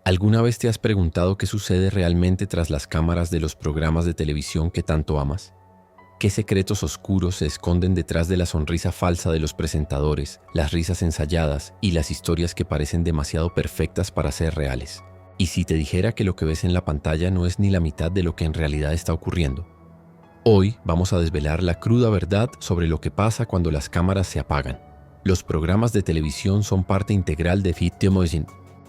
¿Alguna vez te has preguntado qué sucede realmente tras las cámaras de los programas de televisión que tanto amas? ¿Qué secretos oscuros se esconden detrás de la sonrisa falsa de los presentadores, las risas ensayadas y las historias que parecen demasiado perfectas para ser reales? ¿Y si te dijera que lo que ves en la pantalla no es ni la mitad de lo que en realidad está ocurriendo? Hoy vamos a desvelar la cruda verdad sobre lo que pasa cuando las cámaras se apagan. Los programas de televisión son parte integral de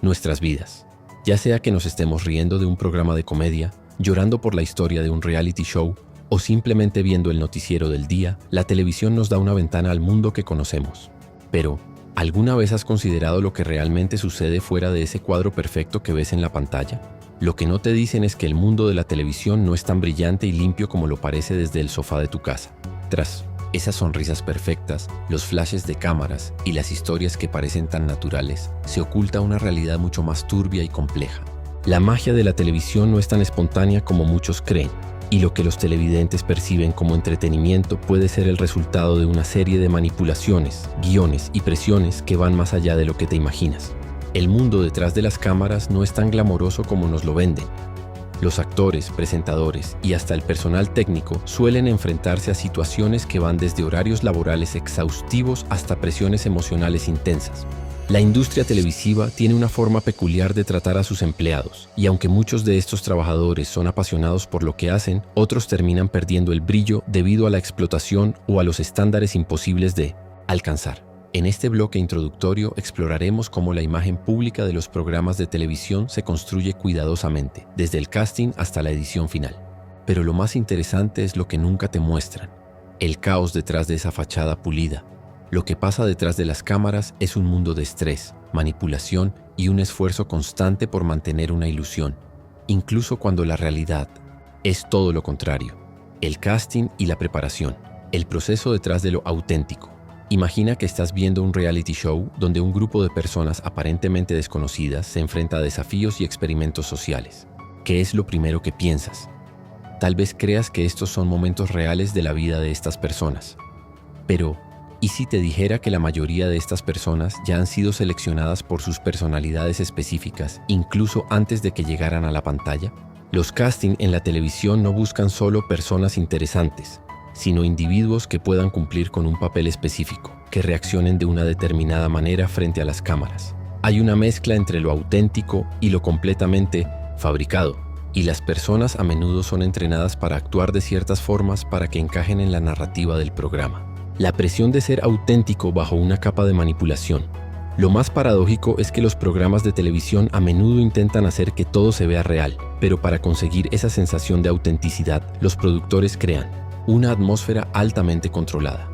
nuestras vidas. Ya sea que nos estemos riendo de un programa de comedia, llorando por la historia de un reality show o simplemente viendo el noticiero del día, la televisión nos da una ventana al mundo que conocemos. Pero, ¿alguna vez has considerado lo que realmente sucede fuera de ese cuadro perfecto que ves en la pantalla? Lo que no te dicen es que el mundo de la televisión no es tan brillante y limpio como lo parece desde el sofá de tu casa. Tras esas sonrisas perfectas, los flashes de cámaras y las historias que parecen tan naturales, se oculta una realidad mucho más turbia y compleja. La magia de la televisión no es tan espontánea como muchos creen, y lo que los televidentes perciben como entretenimiento puede ser el resultado de una serie de manipulaciones, guiones y presiones que van más allá de lo que te imaginas. El mundo detrás de las cámaras no es tan glamoroso como nos lo venden. Los actores, presentadores y hasta el personal técnico suelen enfrentarse a situaciones que van desde horarios laborales exhaustivos hasta presiones emocionales intensas. La industria televisiva tiene una forma peculiar de tratar a sus empleados, y aunque muchos de estos trabajadores son apasionados por lo que hacen, otros terminan perdiendo el brillo debido a la explotación o a los estándares imposibles de alcanzar. En este bloque introductorio exploraremos cómo la imagen pública de los programas de televisión se construye cuidadosamente, desde el casting hasta la edición final. Pero lo más interesante es lo que nunca te muestran: el caos detrás de esa fachada pulida. Lo que pasa detrás de las cámaras es un mundo de estrés, manipulación y un esfuerzo constante por mantener una ilusión, incluso cuando la realidad es todo lo contrario. El casting y la preparación, el proceso detrás de lo auténtico. Imagina que estás viendo un reality show donde un grupo de personas aparentemente desconocidas se enfrenta a desafíos y experimentos sociales. ¿Qué es lo primero que piensas? Tal vez creas que estos son momentos reales de la vida de estas personas. Pero, ¿y si te dijera que la mayoría de estas personas ya han sido seleccionadas por sus personalidades específicas, incluso antes de que llegaran a la pantalla? Los castings en la televisión no buscan solo personas interesantes, sino individuos que puedan cumplir con un papel específico, que reaccionen de una determinada manera frente a las cámaras. Hay una mezcla entre lo auténtico y lo completamente fabricado, y las personas a menudo son entrenadas para actuar de ciertas formas para que encajen en la narrativa del programa. La presión de ser auténtico bajo una capa de manipulación. Lo más paradójico es que los programas de televisión a menudo intentan hacer que todo se vea real, pero para conseguir esa sensación de autenticidad, los productores crean una atmósfera altamente controlada.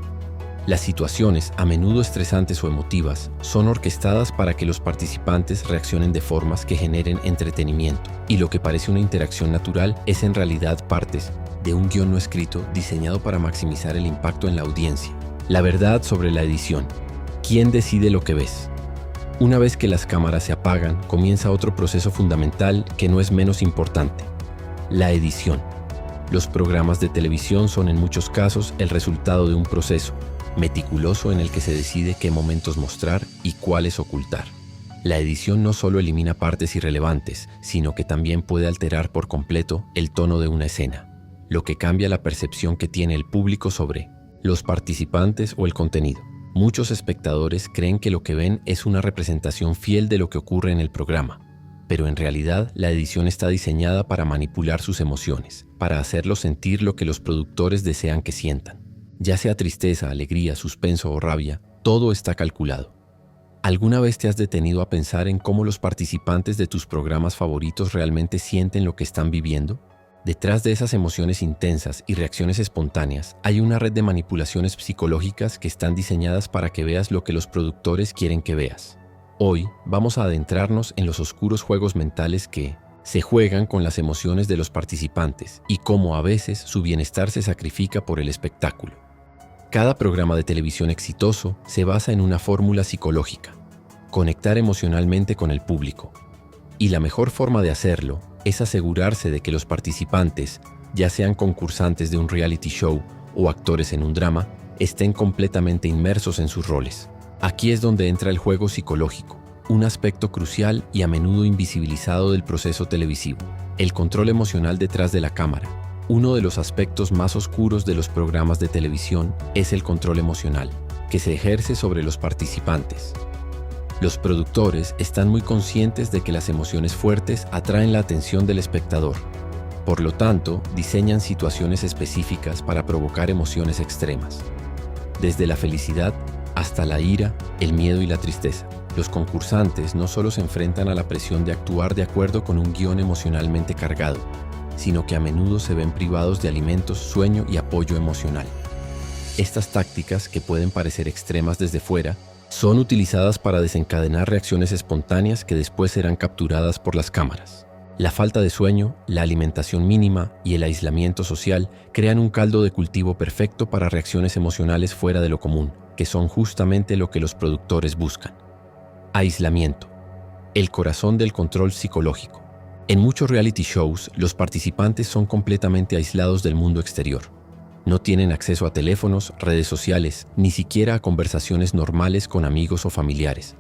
Las situaciones, a menudo estresantes o emotivas, son orquestadas para que los participantes reaccionen de formas que generen entretenimiento, y lo que parece una interacción natural es en realidad partes de un guión no escrito diseñado para maximizar el impacto en la audiencia. La verdad sobre la edición. ¿Quién decide lo que ves? Una vez que las cámaras se apagan, comienza otro proceso fundamental que no es menos importante: la edición. Los programas de televisión son en muchos casos el resultado de un proceso meticuloso en el que se decide qué momentos mostrar y cuáles ocultar. La edición no solo elimina partes irrelevantes, sino que también puede alterar por completo el tono de una escena, lo que cambia la percepción que tiene el público sobre los participantes o el contenido. Muchos espectadores creen que lo que ven es una representación fiel de lo que ocurre en el programa, pero en realidad la edición está diseñada para manipular sus emociones, para hacerlos sentir lo que los productores desean que sientan. Ya sea tristeza, alegría, suspenso o rabia, todo está calculado. ¿Alguna vez te has detenido a pensar en cómo los participantes de tus programas favoritos realmente sienten lo que están viviendo? Detrás de esas emociones intensas y reacciones espontáneas, hay una red de manipulaciones psicológicas que están diseñadas para que veas lo que los productores quieren que veas. Hoy vamos a adentrarnos en los oscuros juegos mentales que se juegan con las emociones de los participantes y cómo a veces su bienestar se sacrifica por el espectáculo. Cada programa de televisión exitoso se basa en una fórmula psicológica: conectar emocionalmente con el público. Y la mejor forma de hacerlo es asegurarse de que los participantes, ya sean concursantes de un reality show o actores en un drama, estén completamente inmersos en sus roles. Aquí es donde entra el juego psicológico. un aspecto crucial y a menudo invisibilizado del proceso televisivo: el control emocional detrás de la cámara. Uno de los aspectos más oscuros de los programas de televisión es el control emocional, que se ejerce sobre los participantes. Los productores están muy conscientes de que las emociones fuertes atraen la atención del espectador. Por lo tanto, diseñan situaciones específicas para provocar emociones extremas. Desde la felicidad hasta la ira, el miedo y la tristeza. Los concursantes no solo se enfrentan a la presión de actuar de acuerdo con un guión emocionalmente cargado, sino que a menudo se ven privados de alimentos, sueño y apoyo emocional. Estas tácticas, que pueden parecer extremas desde fuera, son utilizadas para desencadenar reacciones espontáneas que después serán capturadas por las cámaras. La falta de sueño, la alimentación mínima y el aislamiento social crean un caldo de cultivo perfecto para reacciones emocionales fuera de lo común, que son justamente lo que los productores buscan. Aislamiento. El corazón del control psicológico. En muchos reality shows, los participantes son completamente aislados del mundo exterior. No tienen acceso a teléfonos, redes sociales, ni siquiera a conversaciones normales con amigos o familiares.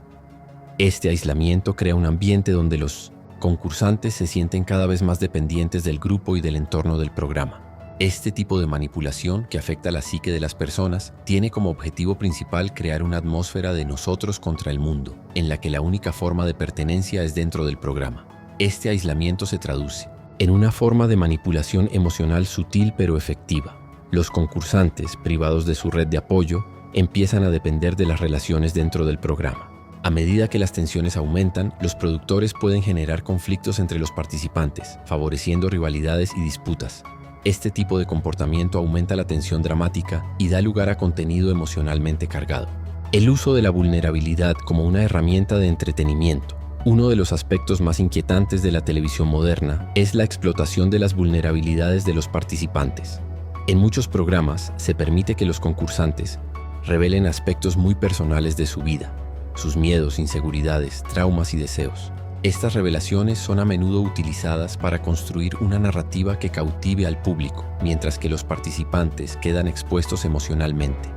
Este aislamiento crea un ambiente donde los concursantes se sienten cada vez más dependientes del grupo y del entorno del programa. Este tipo de manipulación, que afecta la psique de las personas, tiene como objetivo principal crear una atmósfera de nosotros contra el mundo, en la que la única forma de pertenencia es dentro del programa. Este aislamiento se traduce en una forma de manipulación emocional sutil pero efectiva. Los concursantes, privados de su red de apoyo, empiezan a depender de las relaciones dentro del programa. A medida que las tensiones aumentan, los productores pueden generar conflictos entre los participantes, favoreciendo rivalidades y disputas. Este tipo de comportamiento aumenta la tensión dramática y da lugar a contenido emocionalmente cargado. El uso de la vulnerabilidad como una herramienta de entretenimiento. Uno de los aspectos más inquietantes de la televisión moderna es la explotación de las vulnerabilidades de los participantes. En muchos programas se permite que los concursantes revelen aspectos muy personales de su vida, sus miedos, inseguridades, traumas y deseos. Estas revelaciones son a menudo utilizadas para construir una narrativa que cautive al público, mientras que los participantes quedan expuestos emocionalmente.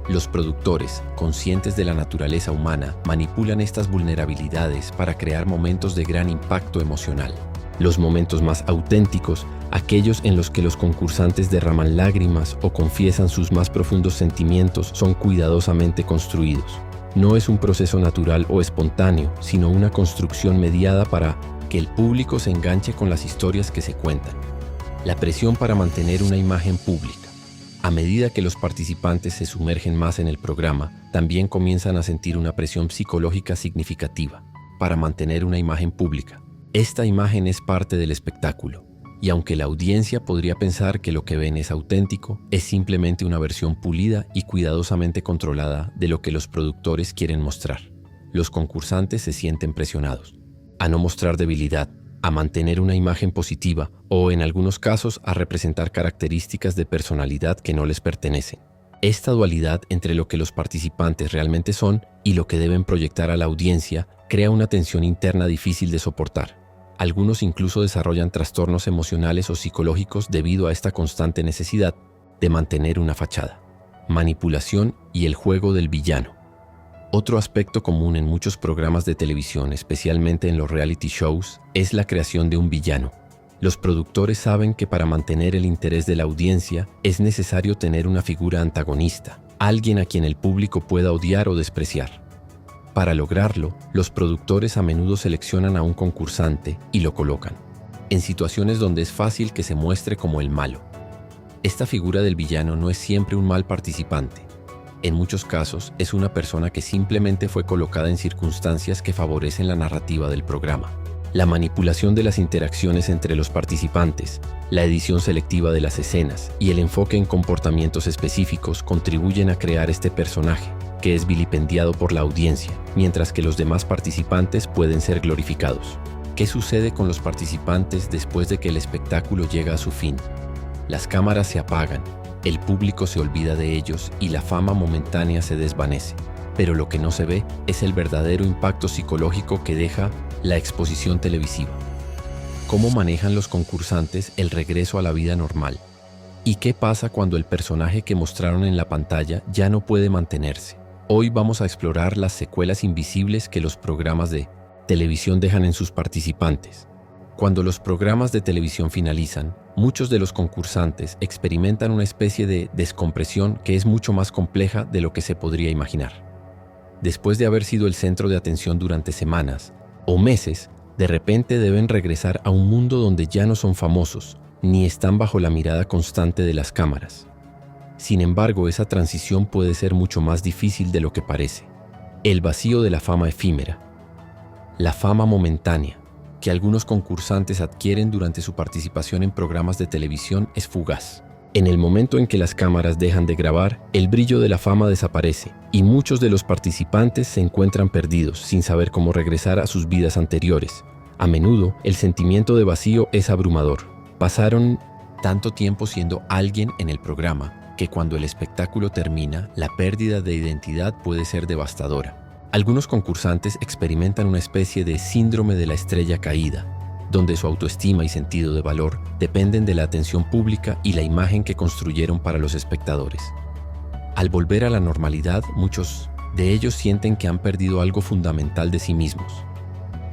Los productores, conscientes de la naturaleza humana, manipulan estas vulnerabilidades para crear momentos de gran impacto emocional. Los momentos más auténticos, aquellos en los que los concursantes derraman lágrimas o confiesan sus más profundos sentimientos, son cuidadosamente construidos. No es un proceso natural o espontáneo, sino una construcción mediada para que el público se enganche con las historias que se cuentan. La presión para mantener una imagen pública. A medida que los participantes se sumergen más en el programa, también comienzan a sentir una presión psicológica significativa para mantener una imagen pública. Esta imagen es parte del espectáculo, y aunque la audiencia podría pensar que lo que ven es auténtico, es simplemente una versión pulida y cuidadosamente controlada de lo que los productores quieren mostrar. Los concursantes se sienten presionados a no mostrar debilidad, a mantener una imagen positiva o, en algunos casos, a representar características de personalidad que no les pertenecen. Esta dualidad entre lo que los participantes realmente son y lo que deben proyectar a la audiencia crea una tensión interna difícil de soportar. Algunos incluso desarrollan trastornos emocionales o psicológicos debido a esta constante necesidad de mantener una fachada. Manipulación y el juego del villano. Otro aspecto común en muchos programas de televisión, especialmente en los reality shows, es la creación de un villano. Los productores saben que para mantener el interés de la audiencia es necesario tener una figura antagonista, alguien a quien el público pueda odiar o despreciar. Para lograrlo, los productores a menudo seleccionan a un concursante y lo colocan en situaciones donde es fácil que se muestre como el malo. Esta figura del villano no es siempre un mal participante. En muchos casos, es una persona que simplemente fue colocada en circunstancias que favorecen la narrativa del programa. La manipulación de las interacciones entre los participantes, la edición selectiva de las escenas y el enfoque en comportamientos específicos contribuyen a crear este personaje, que es vilipendiado por la audiencia, mientras que los demás participantes pueden ser glorificados. ¿Qué sucede con los participantes después de que el espectáculo llega a su fin? Las cámaras se apagan, el público se olvida de ellos y la fama momentánea se desvanece. Pero lo que no se ve es el verdadero impacto psicológico que deja la exposición televisiva. ¿Cómo manejan los concursantes el regreso a la vida normal? ¿Y qué pasa cuando el personaje que mostraron en la pantalla ya no puede mantenerse? Hoy vamos a explorar las secuelas invisibles que los programas de televisión dejan en sus participantes. Cuando los programas de televisión finalizan, muchos de los concursantes experimentan una especie de descompresión que es mucho más compleja de lo que se podría imaginar. Después de haber sido el centro de atención durante semanas o meses, de repente deben regresar a un mundo donde ya no son famosos, ni están bajo la mirada constante de las cámaras. Sin embargo, esa transición puede ser mucho más difícil de lo que parece. El vacío de la fama efímera. La fama momentánea, que algunos concursantes adquieren durante su participación en programas de televisión, es fugaz. En el momento en que las cámaras dejan de grabar, el brillo de la fama desaparece y muchos de los participantes se encuentran perdidos, sin saber cómo regresar a sus vidas anteriores. A menudo, el sentimiento de vacío es abrumador. Pasaron tanto tiempo siendo alguien en el programa que cuando el espectáculo termina, la pérdida de identidad puede ser devastadora. Algunos concursantes experimentan una especie de síndrome de la estrella caída, donde su autoestima y sentido de valor dependen de la atención pública y la imagen que construyeron para los espectadores. Al volver a la normalidad, muchos de ellos sienten que han perdido algo fundamental de sí mismos.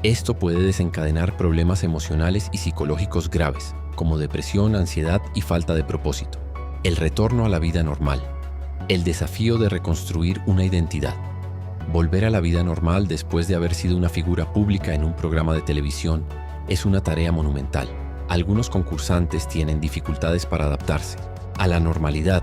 Esto puede desencadenar problemas emocionales y psicológicos graves, como depresión, ansiedad y falta de propósito. El retorno a la vida normal. El desafío de reconstruir una identidad. Volver a la vida normal después de haber sido una figura pública en un programa de televisión es una tarea monumental. Algunos concursantes tienen dificultades para adaptarse a la normalidad,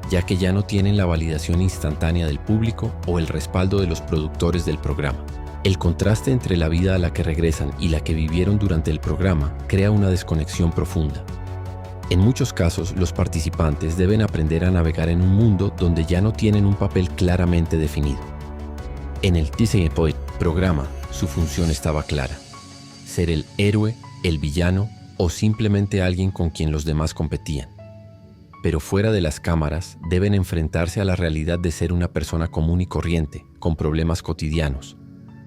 ya que ya no tienen la validación instantánea del público o el respaldo de los productores del programa. El contraste entre la vida a la que regresan y la que vivieron durante el programa crea una desconexión profunda. En muchos casos, los participantes deben aprender a navegar en un mundo donde ya no tienen un papel claramente definido. En el Disney Point programa, su función estaba clara: ser el héroe, el villano o simplemente alguien con quien los demás competían. Pero fuera de las cámaras, deben enfrentarse a la realidad de ser una persona común y corriente, con problemas cotidianos,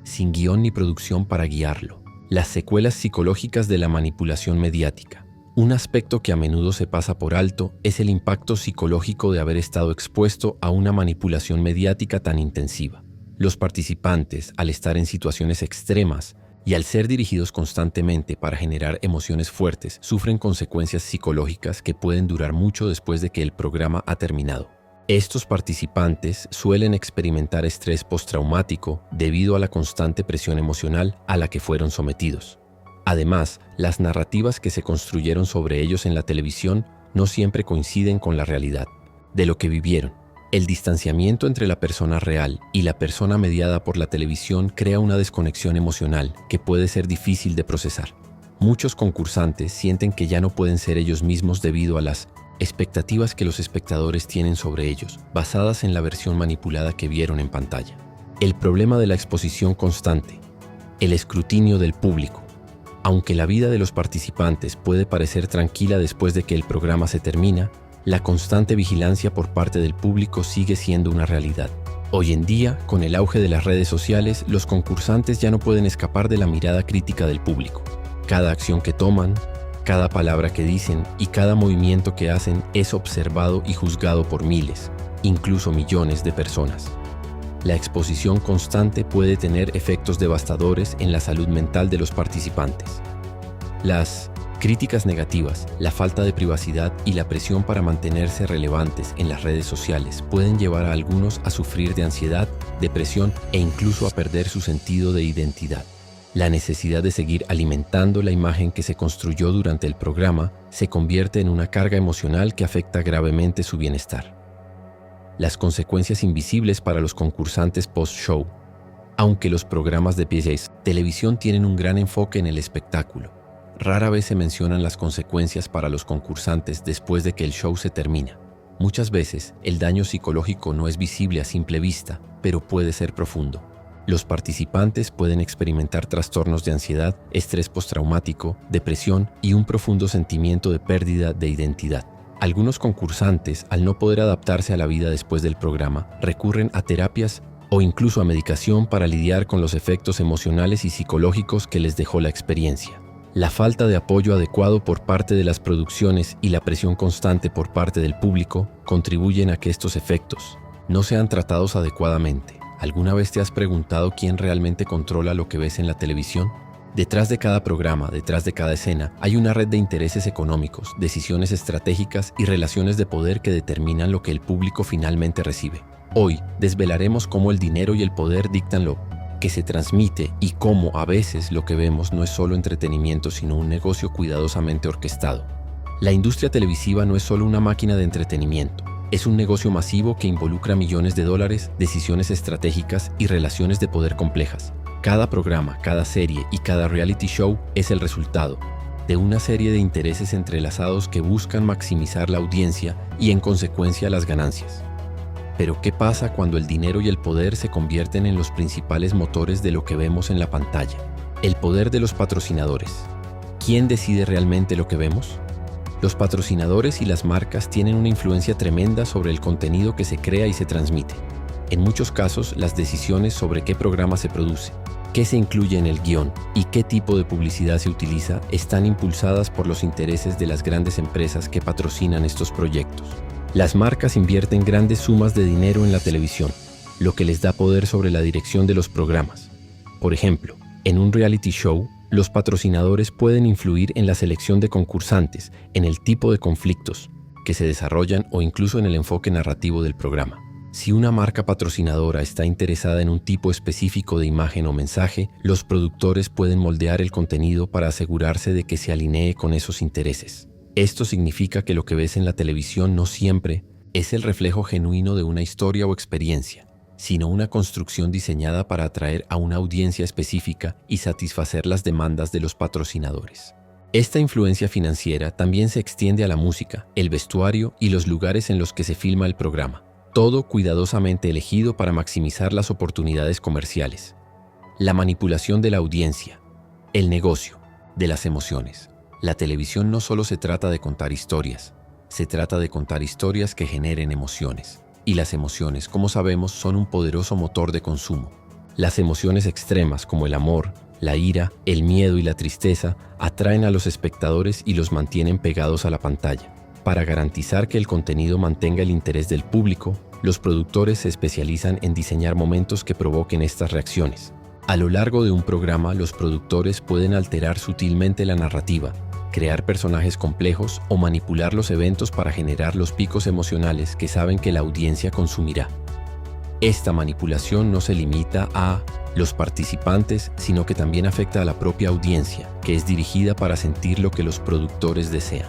sin guión ni producción para guiarlo. Las secuelas psicológicas de la manipulación mediática. Un aspecto que a menudo se pasa por alto es el impacto psicológico de haber estado expuesto a una manipulación mediática tan intensiva. Los participantes, al estar en situaciones extremas y al ser dirigidos constantemente para generar emociones fuertes, sufren consecuencias psicológicas que pueden durar mucho después de que el programa ha terminado. Estos participantes suelen experimentar estrés postraumático debido a la constante presión emocional a la que fueron sometidos. Además, las narrativas que se construyeron sobre ellos en la televisión no siempre coinciden con la realidad de lo que vivieron. El distanciamiento entre la persona real y la persona mediada por la televisión crea una desconexión emocional que puede ser difícil de procesar. Muchos concursantes sienten que ya no pueden ser ellos mismos debido a las expectativas que los espectadores tienen sobre ellos, basadas en la versión manipulada que vieron en pantalla. El problema de la exposición constante. El escrutinio del público. Aunque la vida de los participantes puede parecer tranquila después de que el programa se termina, la constante vigilancia por parte del público sigue siendo una realidad. Hoy en día, con el auge de las redes sociales, los concursantes ya no pueden escapar de la mirada crítica del público. Cada acción que toman, cada palabra que dicen y cada movimiento que hacen es observado y juzgado por miles, incluso millones de personas. La exposición constante puede tener efectos devastadores en la salud mental de los participantes. Las críticas negativas, la falta de privacidad y la presión para mantenerse relevantes en las redes sociales pueden llevar a algunos a sufrir de ansiedad, depresión e incluso a perder su sentido de identidad. La necesidad de seguir alimentando la imagen que se construyó durante el programa se convierte en una carga emocional que afecta gravemente su bienestar. Las consecuencias invisibles para los concursantes post-show. Aunque los programas de televisión tienen un gran enfoque en el espectáculo, rara vez se mencionan las consecuencias para los concursantes después de que el show se termina. Muchas veces, el daño psicológico no es visible a simple vista, pero puede ser profundo. Los participantes pueden experimentar trastornos de ansiedad, estrés postraumático, depresión y un profundo sentimiento de pérdida de identidad. Algunos concursantes, al no poder adaptarse a la vida después del programa, recurren a terapias o incluso a medicación para lidiar con los efectos emocionales y psicológicos que les dejó la experiencia. La falta de apoyo adecuado por parte de las producciones y la presión constante por parte del público contribuyen a que estos efectos no sean tratados adecuadamente. ¿Alguna vez te has preguntado quién realmente controla lo que ves en la televisión? Detrás de cada programa, detrás de cada escena, hay una red de intereses económicos, decisiones estratégicas y relaciones de poder que determinan lo que el público finalmente recibe. Hoy, desvelaremos cómo el dinero y el poder dictan lo que se transmite y cómo a veces lo que vemos no es solo entretenimiento, sino un negocio cuidadosamente orquestado. La industria televisiva no es solo una máquina de entretenimiento. Es un negocio masivo que involucra millones de dólares, decisiones estratégicas y relaciones de poder complejas. Cada programa, cada serie y cada reality show es el resultado de una serie de intereses entrelazados que buscan maximizar la audiencia y en consecuencia las ganancias. Pero ¿qué pasa cuando el dinero y el poder se convierten en los principales motores de lo que vemos en la pantalla? El poder de los patrocinadores. ¿Quién decide realmente lo que vemos? Los patrocinadores y las marcas tienen una influencia tremenda sobre el contenido que se crea y se transmite. En muchos casos, las decisiones sobre qué programa se produce, qué se incluye en el guión y qué tipo de publicidad se utiliza están impulsadas por los intereses de las grandes empresas que patrocinan estos proyectos. Las marcas invierten grandes sumas de dinero en la televisión, lo que les da poder sobre la dirección de los programas. Por ejemplo, en un reality show, los patrocinadores pueden influir en la selección de concursantes, en el tipo de conflictos que se desarrollan o incluso en el enfoque narrativo del programa. Si una marca patrocinadora está interesada en un tipo específico de imagen o mensaje, los productores pueden moldear el contenido para asegurarse de que se alinee con esos intereses. Esto significa que lo que ves en la televisión no siempre es el reflejo genuino de una historia o experiencia, sino una construcción diseñada para atraer a una audiencia específica y satisfacer las demandas de los patrocinadores. Esta influencia financiera también se extiende a la música, el vestuario y los lugares en los que se filma el programa, todo cuidadosamente elegido para maximizar las oportunidades comerciales. La manipulación de la audiencia, el negocio de las emociones. La televisión no solo se trata de contar historias, se trata de contar historias que generen emociones. Y las emociones, como sabemos, son un poderoso motor de consumo. Las emociones extremas como el amor, la ira, el miedo y la tristeza atraen a los espectadores y los mantienen pegados a la pantalla. Para garantizar que el contenido mantenga el interés del público, los productores se especializan en diseñar momentos que provoquen estas reacciones. A lo largo de un programa, los productores pueden alterar sutilmente la narrativa, crear personajes complejos o manipular los eventos para generar los picos emocionales que saben que la audiencia consumirá. Esta manipulación no se limita a los participantes, sino que también afecta a la propia audiencia, que es dirigida para sentir lo que los productores desean.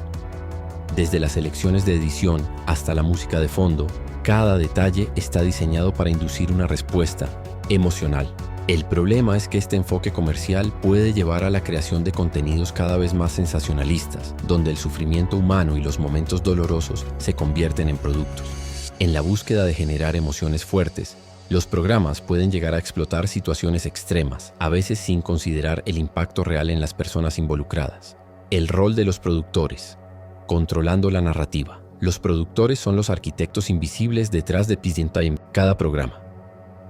Desde las selecciones de edición hasta la música de fondo, cada detalle está diseñado para inducir una respuesta emocional. El problema es que este enfoque comercial puede llevar a la creación de contenidos cada vez más sensacionalistas, donde el sufrimiento humano y los momentos dolorosos se convierten en productos. En la búsqueda de generar emociones fuertes, los programas pueden llegar a explotar situaciones extremas, a veces sin considerar el impacto real en las personas involucradas. El rol de los productores. Controlando la narrativa. Los productores son los arquitectos invisibles detrás de Prime Time, cada programa.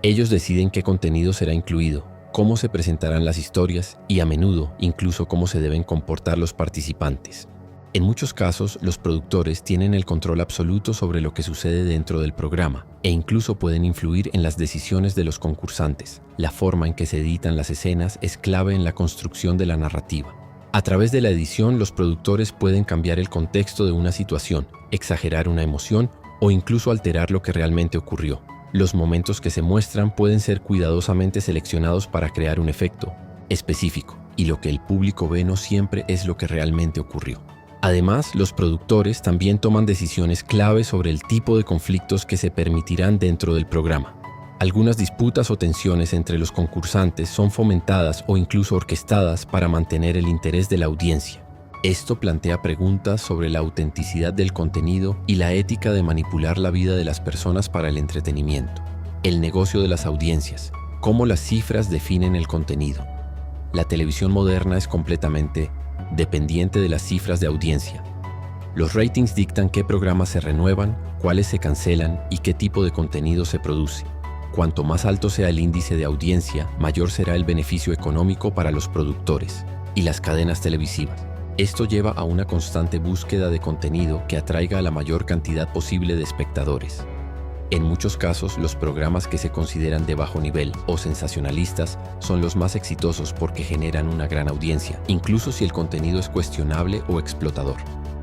Ellos deciden qué contenido será incluido, cómo se presentarán las historias y a menudo incluso cómo se deben comportar los participantes. En muchos casos, los productores tienen el control absoluto sobre lo que sucede dentro del programa e incluso pueden influir en las decisiones de los concursantes. La forma en que se editan las escenas es clave en la construcción de la narrativa. A través de la edición, los productores pueden cambiar el contexto de una situación, exagerar una emoción o incluso alterar lo que realmente ocurrió. Los momentos que se muestran pueden ser cuidadosamente seleccionados para crear un efecto específico, y lo que el público ve no siempre es lo que realmente ocurrió. Además, los productores también toman decisiones clave sobre el tipo de conflictos que se permitirán dentro del programa. Algunas disputas o tensiones entre los concursantes son fomentadas o incluso orquestadas para mantener el interés de la audiencia. Esto plantea preguntas sobre la autenticidad del contenido y la ética de manipular la vida de las personas para el entretenimiento. El negocio de las audiencias. Cómo las cifras definen el contenido. La televisión moderna es completamente dependiente de las cifras de audiencia. Los ratings dictan qué programas se renuevan, cuáles se cancelan y qué tipo de contenido se produce. Cuanto más alto sea el índice de audiencia, mayor será el beneficio económico para los productores y las cadenas televisivas. Esto lleva a una constante búsqueda de contenido que atraiga a la mayor cantidad posible de espectadores. En muchos casos, los programas que se consideran de bajo nivel o sensacionalistas son los más exitosos porque generan una gran audiencia, incluso si el contenido es cuestionable o explotador.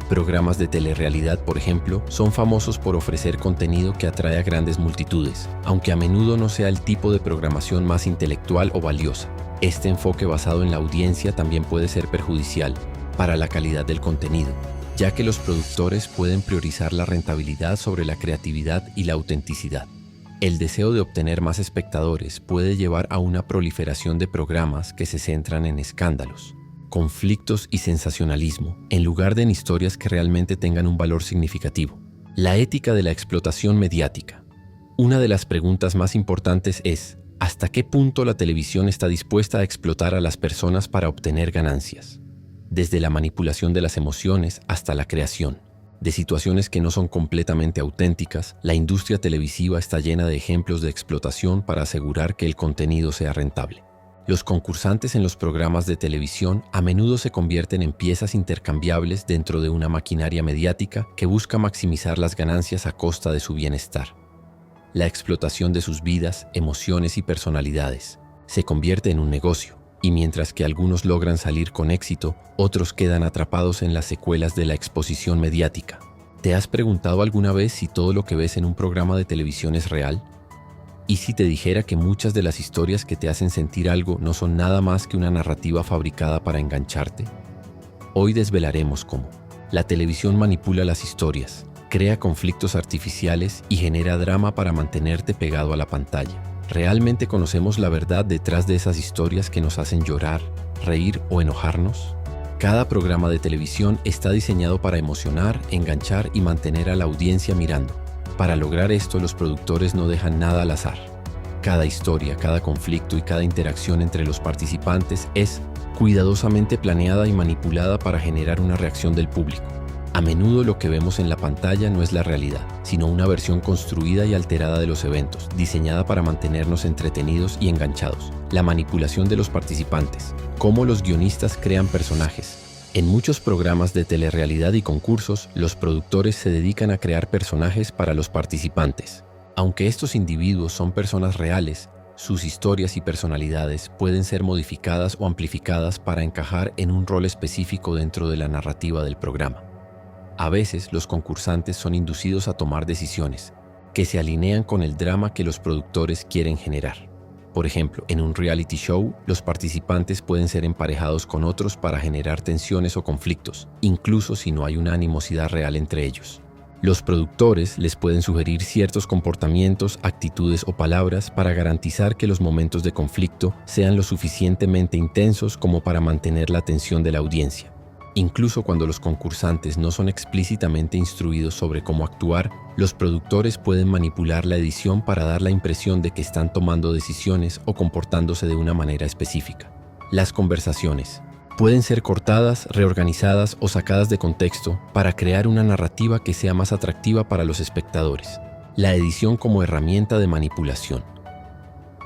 Programas de telerrealidad, por ejemplo, son famosos por ofrecer contenido que atrae a grandes multitudes, aunque a menudo no sea el tipo de programación más intelectual o valiosa. Este enfoque basado en la audiencia también puede ser perjudicial para la calidad del contenido, ya que los productores pueden priorizar la rentabilidad sobre la creatividad y la autenticidad. El deseo de obtener más espectadores puede llevar a una proliferación de programas que se centran en escándalos, conflictos y sensacionalismo, en lugar de en historias que realmente tengan un valor significativo. La ética de la explotación mediática. Una de las preguntas más importantes es, ¿hasta qué punto la televisión está dispuesta a explotar a las personas para obtener ganancias? Desde la manipulación de las emociones hasta la creación de situaciones que no son completamente auténticas, la industria televisiva está llena de ejemplos de explotación para asegurar que el contenido sea rentable. Los concursantes en los programas de televisión a menudo se convierten en piezas intercambiables dentro de una maquinaria mediática que busca maximizar las ganancias a costa de su bienestar. La explotación de sus vidas, emociones y personalidades se convierte en un negocio, y mientras que algunos logran salir con éxito, otros quedan atrapados en las secuelas de la exposición mediática. ¿Te has preguntado alguna vez si todo lo que ves en un programa de televisión es real? ¿Y si te dijera que muchas de las historias que te hacen sentir algo no son nada más que una narrativa fabricada para engancharte? Hoy desvelaremos cómo la televisión manipula las historias, crea conflictos artificiales y genera drama para mantenerte pegado a la pantalla. ¿Realmente conocemos la verdad detrás de esas historias que nos hacen llorar, reír o enojarnos? Cada programa de televisión está diseñado para emocionar, enganchar y mantener a la audiencia mirando. Para lograr esto, los productores no dejan nada al azar. Cada historia, cada conflicto y cada interacción entre los participantes es cuidadosamente planeada y manipulada para generar una reacción del público. A menudo lo que vemos en la pantalla no es la realidad, sino una versión construida y alterada de los eventos, diseñada para mantenernos entretenidos y enganchados. La manipulación de los participantes. Cómo los guionistas crean personajes. En muchos programas de telerrealidad y concursos, los productores se dedican a crear personajes para los participantes. Aunque estos individuos son personas reales, sus historias y personalidades pueden ser modificadas o amplificadas para encajar en un rol específico dentro de la narrativa del programa. A veces, los concursantes son inducidos a tomar decisiones que se alinean con el drama que los productores quieren generar. Por ejemplo, en un reality show, los participantes pueden ser emparejados con otros para generar tensiones o conflictos, incluso si no hay una animosidad real entre ellos. Los productores les pueden sugerir ciertos comportamientos, actitudes o palabras para garantizar que los momentos de conflicto sean lo suficientemente intensos como para mantener la atención de la audiencia. Incluso cuando los concursantes no son explícitamente instruidos sobre cómo actuar, los productores pueden manipular la edición para dar la impresión de que están tomando decisiones o comportándose de una manera específica. Las conversaciones pueden ser cortadas, reorganizadas o sacadas de contexto para crear una narrativa que sea más atractiva para los espectadores. La edición como herramienta de manipulación.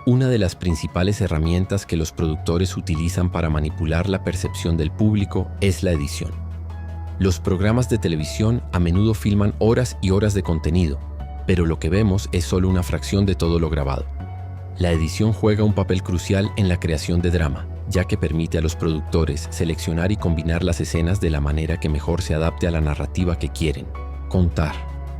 Una de las principales herramientas que los productores utilizan para manipular la percepción del público es la edición. Los programas de televisión a menudo filman horas y horas de contenido, pero lo que vemos es solo una fracción de todo lo grabado. La edición juega un papel crucial en la creación de drama, ya que permite a los productores seleccionar y combinar las escenas de la manera que mejor se adapte a la narrativa que quieren contar.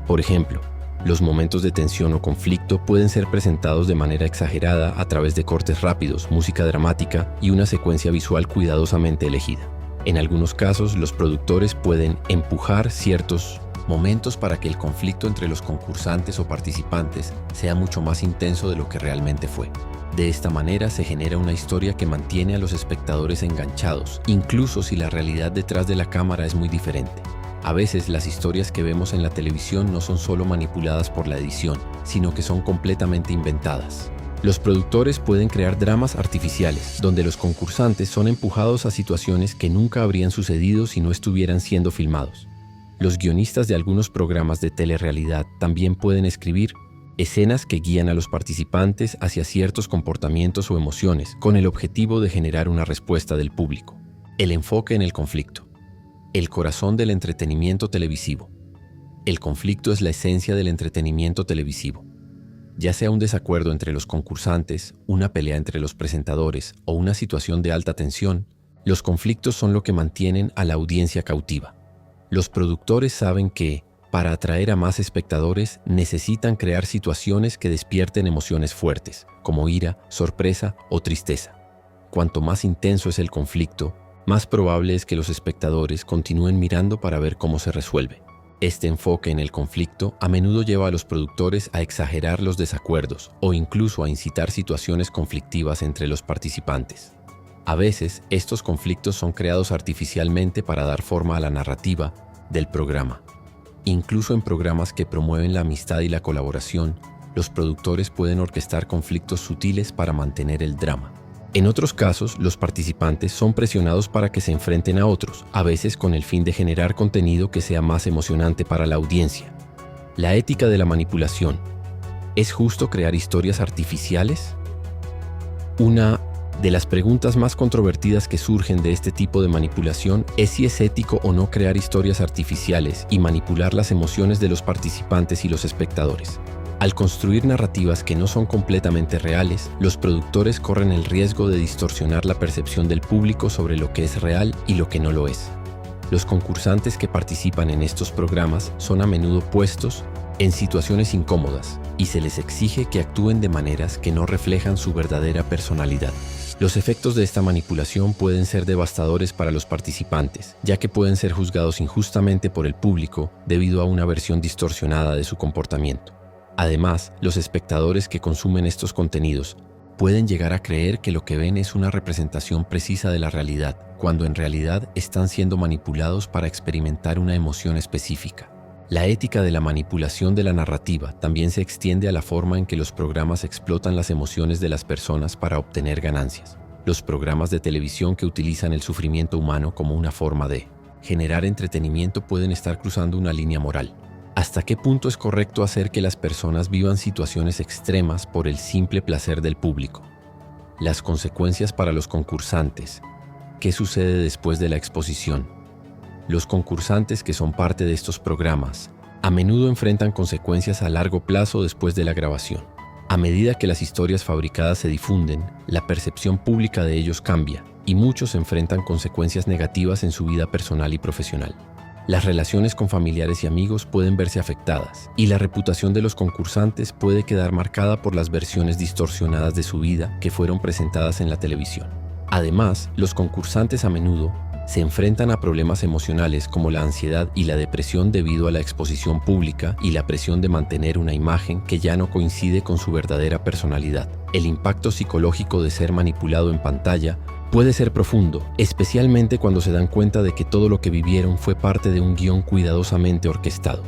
Por ejemplo, los momentos de tensión o conflicto pueden ser presentados de manera exagerada a través de cortes rápidos, música dramática y una secuencia visual cuidadosamente elegida. En algunos casos, los productores pueden empujar ciertos momentos para que el conflicto entre los concursantes o participantes sea mucho más intenso de lo que realmente fue. De esta manera se genera una historia que mantiene a los espectadores enganchados, incluso si la realidad detrás de la cámara es muy diferente. A veces las historias que vemos en la televisión no son solo manipuladas por la edición, sino que son completamente inventadas. Los productores pueden crear dramas artificiales, donde los concursantes son empujados a situaciones que nunca habrían sucedido si no estuvieran siendo filmados. Los guionistas de algunos programas de telerrealidad también pueden escribir escenas que guían a los participantes hacia ciertos comportamientos o emociones, con el objetivo de generar una respuesta del público. El enfoque en el conflicto. El corazón del entretenimiento televisivo. El conflicto es la esencia del entretenimiento televisivo. Ya sea un desacuerdo entre los concursantes, una pelea entre los presentadores o una situación de alta tensión, los conflictos son lo que mantienen a la audiencia cautiva. Los productores saben que, para atraer a más espectadores, necesitan crear situaciones que despierten emociones fuertes, como ira, sorpresa o tristeza. Cuanto más intenso es el conflicto, más probable es que los espectadores continúen mirando para ver cómo se resuelve. Este enfoque en el conflicto a menudo lleva a los productores a exagerar los desacuerdos o incluso a incitar situaciones conflictivas entre los participantes. A veces, estos conflictos son creados artificialmente para dar forma a la narrativa del programa. Incluso en programas que promueven la amistad y la colaboración, los productores pueden orquestar conflictos sutiles para mantener el drama. En otros casos, los participantes son presionados para que se enfrenten a otros, a veces con el fin de generar contenido que sea más emocionante para la audiencia. La ética de la manipulación. ¿Es justo crear historias artificiales? Una de las preguntas más controvertidas que surgen de este tipo de manipulación es si es ético o no crear historias artificiales y manipular las emociones de los participantes y los espectadores. Al construir narrativas que no son completamente reales, los productores corren el riesgo de distorsionar la percepción del público sobre lo que es real y lo que no lo es. Los concursantes que participan en estos programas son a menudo puestos en situaciones incómodas y se les exige que actúen de maneras que no reflejan su verdadera personalidad. Los efectos de esta manipulación pueden ser devastadores para los participantes, ya que pueden ser juzgados injustamente por el público debido a una versión distorsionada de su comportamiento. Además, los espectadores que consumen estos contenidos pueden llegar a creer que lo que ven es una representación precisa de la realidad, cuando en realidad están siendo manipulados para experimentar una emoción específica. La ética de la manipulación de la narrativa también se extiende a la forma en que los programas explotan las emociones de las personas para obtener ganancias. Los programas de televisión que utilizan el sufrimiento humano como una forma de generar entretenimiento pueden estar cruzando una línea moral. ¿Hasta qué punto es correcto hacer que las personas vivan situaciones extremas por el simple placer del público? Las consecuencias para los concursantes. ¿Qué sucede después de la exposición? Los concursantes que son parte de estos programas a menudo enfrentan consecuencias a largo plazo después de la grabación. A medida que las historias fabricadas se difunden, la percepción pública de ellos cambia y muchos enfrentan consecuencias negativas en su vida personal y profesional. Las relaciones con familiares y amigos pueden verse afectadas y la reputación de los concursantes puede quedar marcada por las versiones distorsionadas de su vida que fueron presentadas en la televisión. Además, los concursantes a menudo se enfrentan a problemas emocionales como la ansiedad y la depresión debido a la exposición pública y la presión de mantener una imagen que ya no coincide con su verdadera personalidad. El impacto psicológico de ser manipulado en pantalla puede ser profundo, especialmente cuando se dan cuenta de que todo lo que vivieron fue parte de un guión cuidadosamente orquestado.